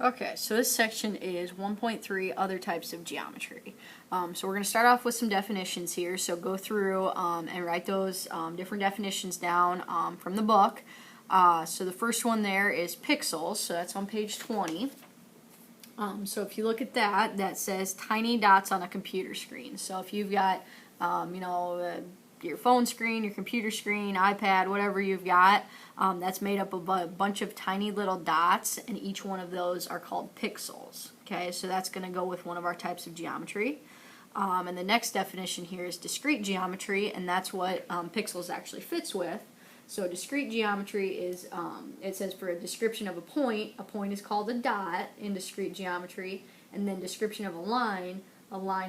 Okay, so this section is 1.3 other types of geometry. So we're going to start off with some definitions here. So go through and write those different definitions down from the book. So the first one there is pixels, so that's on page 20. So if you look at that, that says tiny dots on a computer screen. So if you've got, your phone screen, your computer screen, iPad, whatever you've got, that's made up of a bunch of tiny little dots, and each one of those are called pixels. Okay, so that's going to go with one of our types of geometry. And the next definition here is discrete geometry, and that's what pixels actually fits with. So discrete geometry is, it says for a description of a point is called a dot in discrete geometry, and then description of a line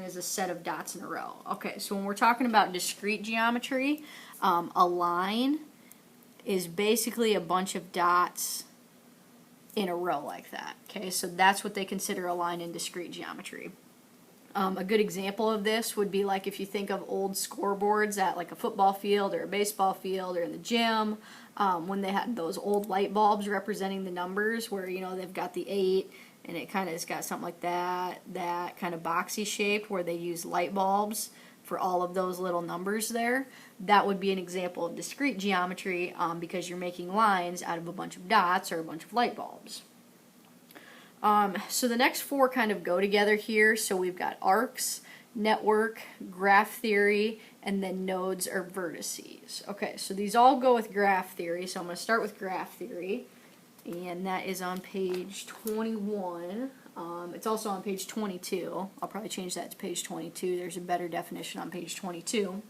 is a set of dots in a row. Okay, so when we're talking about discrete geometry, a line is basically a bunch of dots in a row like that. Okay, so that's what they consider a line in discrete geometry. A good example of this would be like if you think of old scoreboards at like a football field or a baseball field or in the gym, when they had those old light bulbs representing the numbers where, they've got the 8 and it kind of has got something like that kind of boxy shaped where they use light bulbs for all of those little numbers there. That would be an example of discrete geometry because you're making lines out of a bunch of dots or a bunch of light bulbs. So the next four kind of go together here. So we've got arcs, network, graph theory, and then nodes or vertices. Okay, so these all go with graph theory. So I'm going to start with graph theory, and that is on page 21. It's also on page 22. I'll probably change that to page 22. There's a better definition on page 22.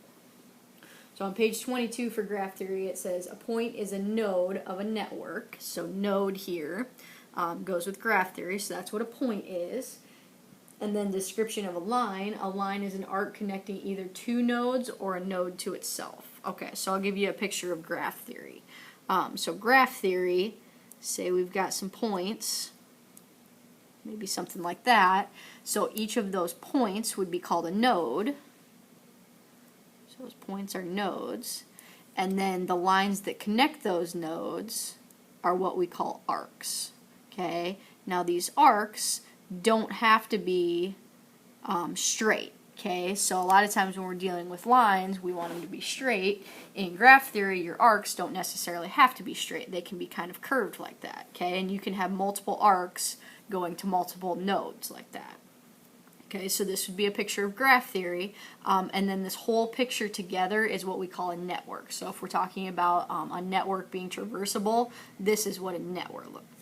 So on page 22 for graph theory, it says a point is a node of a network. So node here goes with graph theory, so that's what a point is. And then description of a line is an arc connecting either two nodes or a node to itself. Okay, so I'll give you a picture of graph theory. So graph theory, say we've got some points, maybe something like that. So each of those points would be called a node. So those points are nodes. And then the lines that connect those nodes are what we call arcs. Okay, now these arcs don't have to be straight. Okay, so a lot of times when we're dealing with lines, we want them to be straight. In graph theory, your arcs don't necessarily have to be straight. They can be kind of curved like that. Okay, and you can have multiple arcs going to multiple nodes like that. Okay, so this would be a picture of graph theory, and then this whole picture together is what we call a network. So if we're talking about a network being traversable, this is what a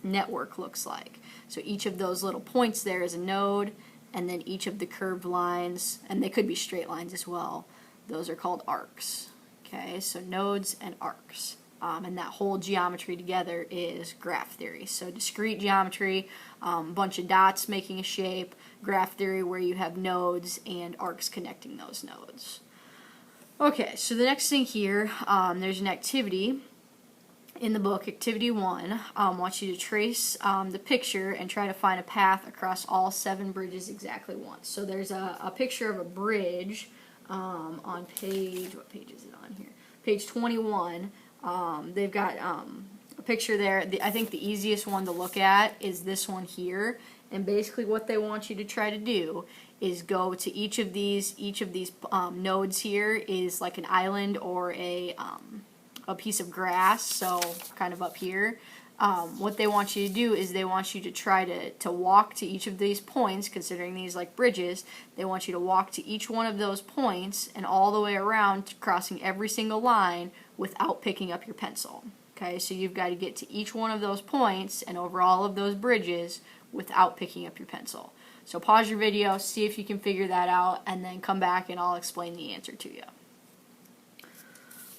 network looks like. So each of those little points there is a node, and then each of the curved lines, and they could be straight lines as well, those are called arcs. Okay, so nodes and arcs. And that whole geometry together is graph theory. So discrete geometry, bunch of dots making a shape, graph theory where you have nodes and arcs connecting those nodes. Okay, so the next thing here, there's an activity in the book, Activity 1, wants you to trace the picture and try to find a path across all 7 bridges exactly once. So there's a picture of a bridge on page, what page is it on here? Page 21. They've got a picture there. I think the easiest one to look at is this one here. And basically what they want you to try to do is go to each of these nodes here is like an island or a piece of grass, so kind of up here. What they want you to do is they want you to try to walk to each of these points, considering these like bridges. They want you to walk to each one of those points and all the way around, crossing every single line without picking up your pencil. Okay, so you've got to get to each one of those points and over all of those bridges without picking up your pencil. So pause your video, see if you can figure that out, and then come back and I'll explain the answer to you.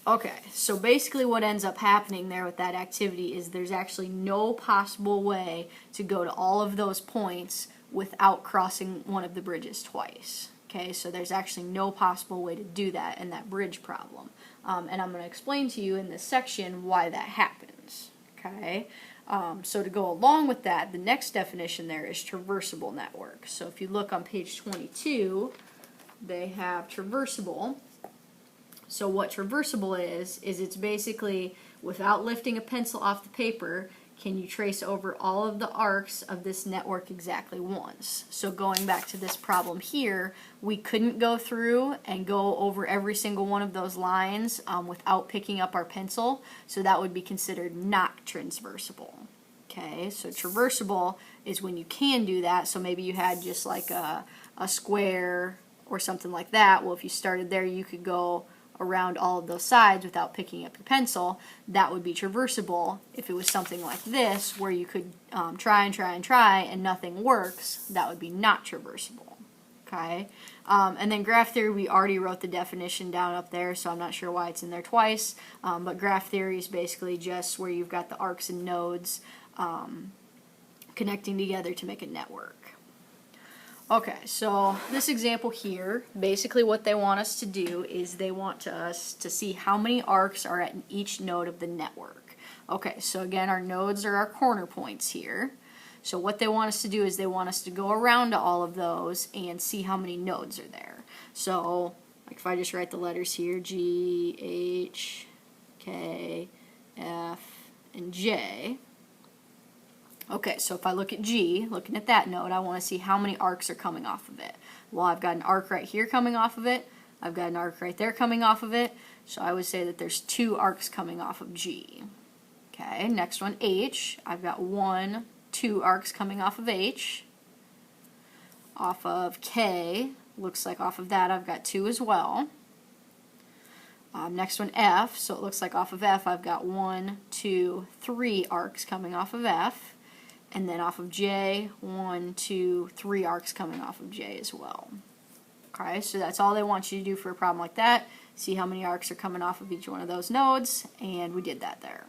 Okay, so basically what ends up happening there with that activity is there's actually no possible way to go to all of those points without crossing one of the bridges twice. Okay, so there's actually no possible way to do that in that bridge problem. And I'm going to explain to you in this section why that happens. Okay, so to go along with that, the next definition there is traversable network. So if you look on page 22, they have traversable. So what traversable is it's basically, without lifting a pencil off the paper, can you trace over all of the arcs of this network exactly once? So going back to this problem here, we couldn't go through and go over every single one of those lines without picking up our pencil, so that would be considered not transversable. Okay, so traversable is when you can do that, so maybe you had just like a square or something like that. Well, if you started there, you could go around all of those sides without picking up your pencil. That would be traversable. If it was something like this, where you could try and nothing works, that would be not traversable. Okay, and then graph theory, we already wrote the definition down up there, so I'm not sure why it's in there twice, but graph theory is basically just where you've got the arcs and nodes connecting together to make a network. Okay, so this example here, basically what they want us to do is they want us to see how many arcs are at each node of the network. Okay, so again, our nodes are our corner points here. So what they want us to do is they want us to go around to all of those and see how many nodes are there. So, like if I just write the letters here, G, H, K, F, and J. Okay, so if I look at G, looking at that node, I want to see how many arcs are coming off of it. Well, I've got an arc right here coming off of it. I've got an arc right there coming off of it. So I would say that there's 2 arcs coming off of G. Okay, next one, H. I've got 2 arcs coming off of H. Off of K, looks like off of that I've got 2 as well. Next one, F. So it looks like off of F I've got 1, 2, 3 arcs coming off of F. And then off of J, 1, 2, 3 arcs coming off of J as well. Okay, so that's all they want you to do for a problem like that. See how many arcs are coming off of each one of those nodes, and we did that there.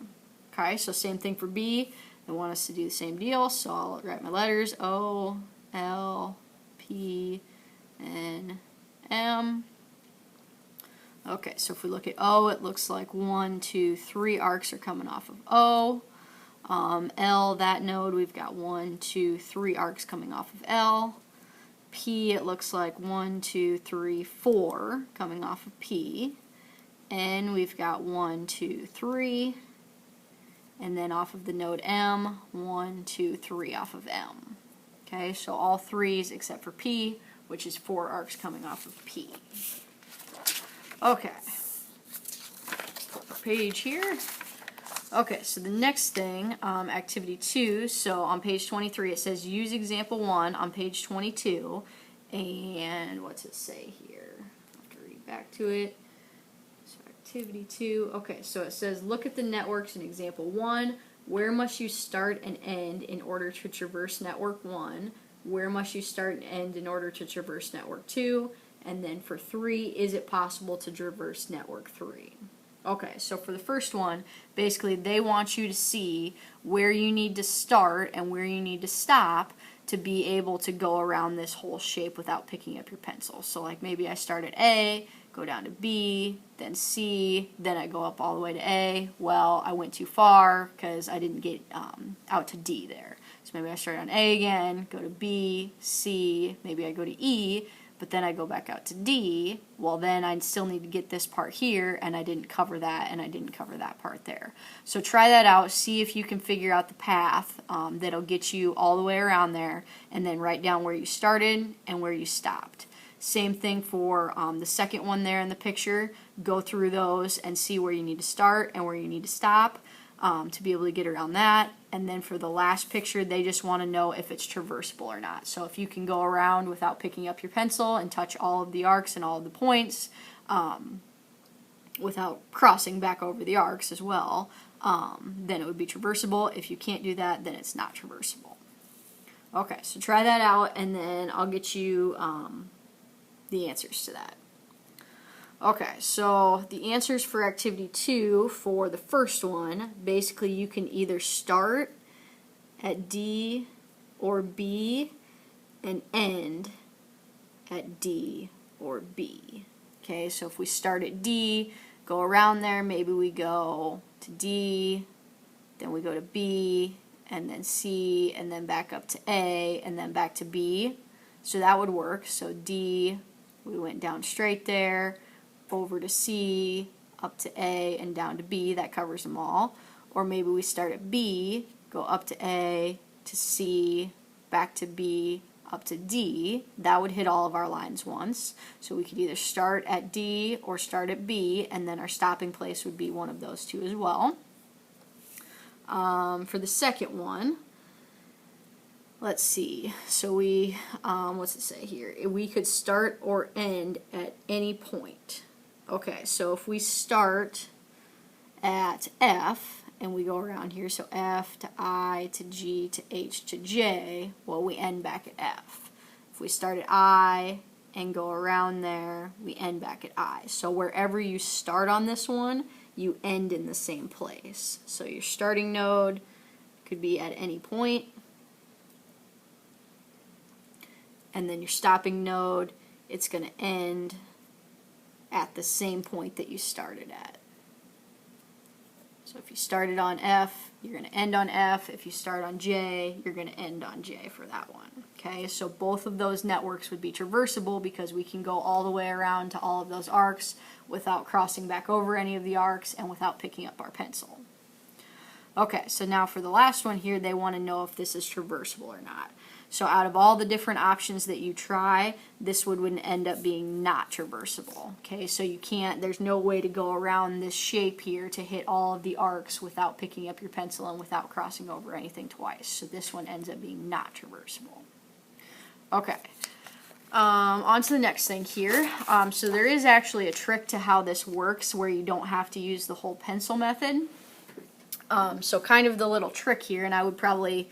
Okay, so same thing for B. They want us to do the same deal, so I'll write my letters O, L, P, N, M. Okay, so if we look at O, it looks like 1, 2, 3 arcs are coming off of O. L, that node, we've got 1, 2, 3 arcs coming off of L. P, it looks like 1, 2, 3, 4 coming off of P. N, we've got 1, 2, 3. And then off of the node M, 1, 2, 3 off of M. Okay, so all 3s except for P, which is 4 arcs coming off of P. Okay. Page here. Okay, so the next thing, activity 2, so on page 23 it says use example 1 on page 22, and what's it say here? I have to read back to it. So activity 2, okay, so it says look at the networks in example 1, where must you start and end in order to traverse network 1, where must you start and end in order to traverse network 2, and then for 3, is it possible to traverse network 3? Okay, so for the first one, basically they want you to see where you need to start and where you need to stop to be able to go around this whole shape without picking up your pencil. So like maybe I start at A, go down to B, then C, then I go up all the way to A. Well, I went too far because I didn't get out to D there. So maybe I start on A again, go to B, C, maybe I go to E, but then I go back out to D. Well, then I still need to get this part here, and I didn't cover that, and I didn't cover that part there. So try that out, see if you can figure out the path that'll get you all the way around there, and then write down where you started and where you stopped. Same thing for the second one there in the picture. Go through those and see where you need to start and where you need to stop to be able to get around that. And then for the last picture, they just want to know if it's traversable or not. So if you can go around without picking up your pencil and touch all of the arcs and all of the points without crossing back over the arcs as well, then it would be traversable. If you can't do that, then it's not traversable. Okay, so try that out, and then I'll get you the answers to that. Okay, so the answers for activity 2 for the first one, basically you can either start at D or B and end at D or B. Okay, so if we start at D, go around there, maybe we go to D, then we go to B, and then C, and then back up to A, and then back to B. So that would work. So D, we went down straight there, over to C, up to A, and down to B. That covers them all. Or maybe we start at B, go up to A, to C, back to B, up to D, that would hit all of our lines once. So we could either start at D or start at B, and then our stopping place would be one of those two as well. For the second one, let's see, so we, what's it say here? We could start or end at any point. Okay, so if we start at F, and we go around here, so F to I to G to H to J, well, we end back at F. If we start at I and go around there, we end back at I. So wherever you start on this one, you end in the same place. So your starting node could be at any point, and then your stopping node, it's going to end at the same point that you started at. So if you started on F, you're going to end on F. If you start on J, you're going to end on J for that one. Okay, so both of those networks would be traversable because we can go all the way around to all of those arcs without crossing back over any of the arcs and without picking up our pencil. Okay, so now for the last one here, they want to know if this is traversable or not. So out of all the different options that you try, this would end up being not traversable. Okay, so you can't, there's no way to go around this shape here to hit all of the arcs without picking up your pencil and without crossing over anything twice. So this one ends up being not traversable. Okay, on to the next thing here. So there is actually a trick to how this works where you don't have to use the whole pencil method. So kind of the little trick here, and I would probably,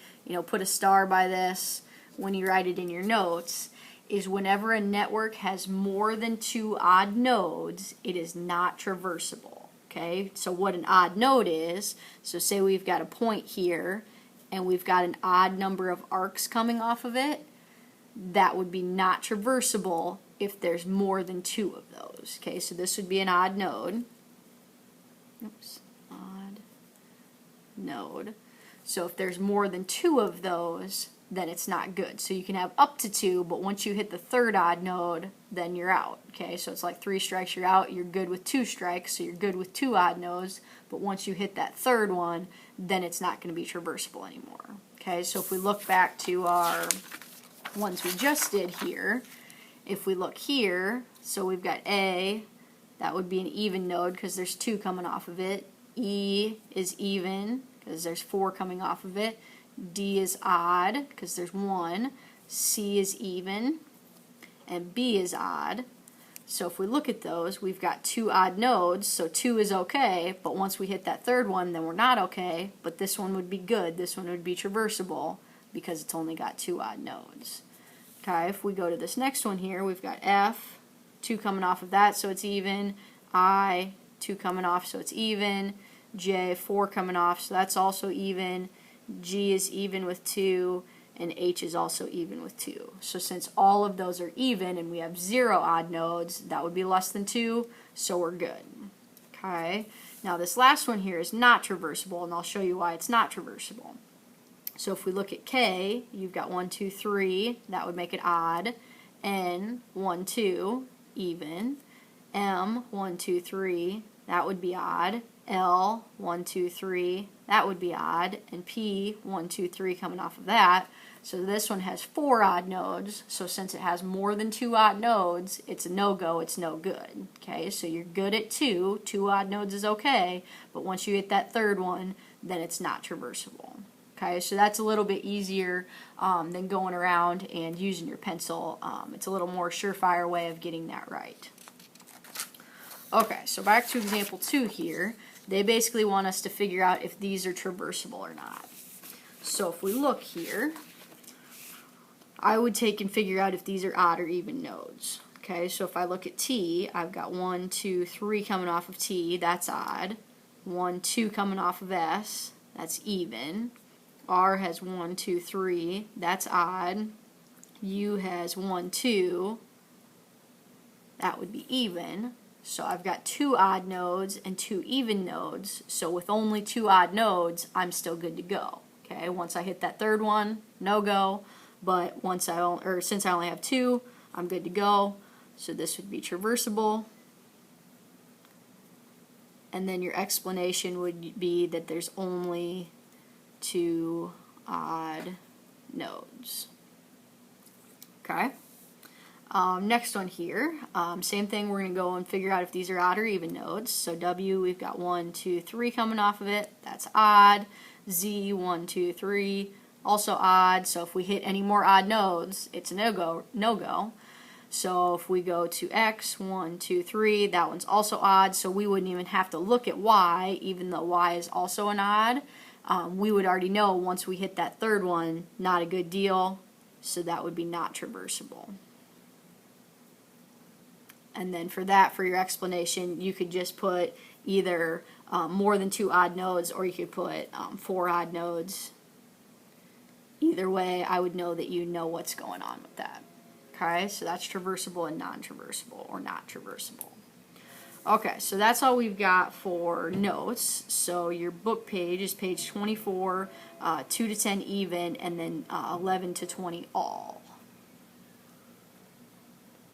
put a star by this when you write it in your notes, is whenever a network has more than 2 odd nodes, it is not traversable. Okay, so what an odd node is, so say we've got a point here, and we've got an odd number of arcs coming off of it, that would be not traversable if there's more than 2 of those. Okay, so this would be an odd node. Oops, odd node. So if there's more than 2 of those, then it's not good. So you can have up to 2, but once you hit the third odd node, then you're out. Okay, so it's like 3 strikes, you're out. You're good with 2 strikes, so you're good with 2 odd nodes, but once you hit that third one, then it's not going to be traversable anymore. Okay, so if we look back to our ones we just did here, if we look here, so we've got A, that would be an even node because there's 2 coming off of it. E is even because there's 4 coming off of it. D is odd because there's 1. C is even, and B is odd. So if we look at those, we've got 2 odd nodes, so 2 is okay, but once we hit that third one, then we're not okay, but this one would be good. This one would be traversable because it's only got 2 odd nodes. Okay, if we go to this next one here, we've got F, 2 coming off of that, so it's even. I, 2 coming off, so it's even. J, 4 coming off, so that's also even. G is even with 2, and H is also even with 2. So since all of those are even and we have 0 odd nodes, that would be less than 2, so we're good. Okay, now this last one here is not traversable, and I'll show you why it's not traversable. So if we look at K, you've got 1, 2, 3, that would make it odd. N, 1, 2, even. M, 1, 2, 3, that would be odd. L, 1, 2, 3, that would be odd. And P, 1, 2, 3 coming off of that. So this one has 4 odd nodes, so since it has more than 2 odd nodes, it's a no-go, it's no good. Okay, so you're good at 2 odd nodes is okay, but once you hit that third one, then it's not traversable. Okay, so that's a little bit easier than going around and using your pencil. It's a little more surefire way of getting that right. Okay, so back to example 2 here. They basically want us to figure out if these are traversable or not. So if we look here, I would take and figure out if these are odd or even nodes. Okay, so if I look at T, I've got 1, 2, 3 coming off of T, that's odd. 1, 2 coming off of S, that's even. R has 1, 2, 3, that's odd. U has 1, 2, that would be even. So I've got 2 odd nodes and 2 even nodes. So with only 2 odd nodes, I'm still good to go. Okay, once I hit that third one, no go. But since I only have 2, I'm good to go. So this would be traversable. And then your explanation would be that there's only 2 odd nodes. Okay. Next one here, same thing, we're going to go and figure out if these are odd or even nodes. So W, we've got 1, 2, 3 coming off of it, that's odd. Z, 1, 2, 3, also odd. So if we hit any more odd nodes, it's a no-go. So if we go to X, 1, 2, 3, that one's also odd, so we wouldn't even have to look at Y, even though Y is also an odd. We would already know once we hit that third one, not a good deal, so that would be not traversable. And then for that, for your explanation, you could just put either more than 2 odd nodes, or you could put 4 odd nodes. Either way, I would know that you know what's going on with that. Okay, so that's traversable and non-traversable, or not traversable. Okay, so that's all we've got for notes. So your book page is page 24, 2 to 10 even, and then 11 to 20 all.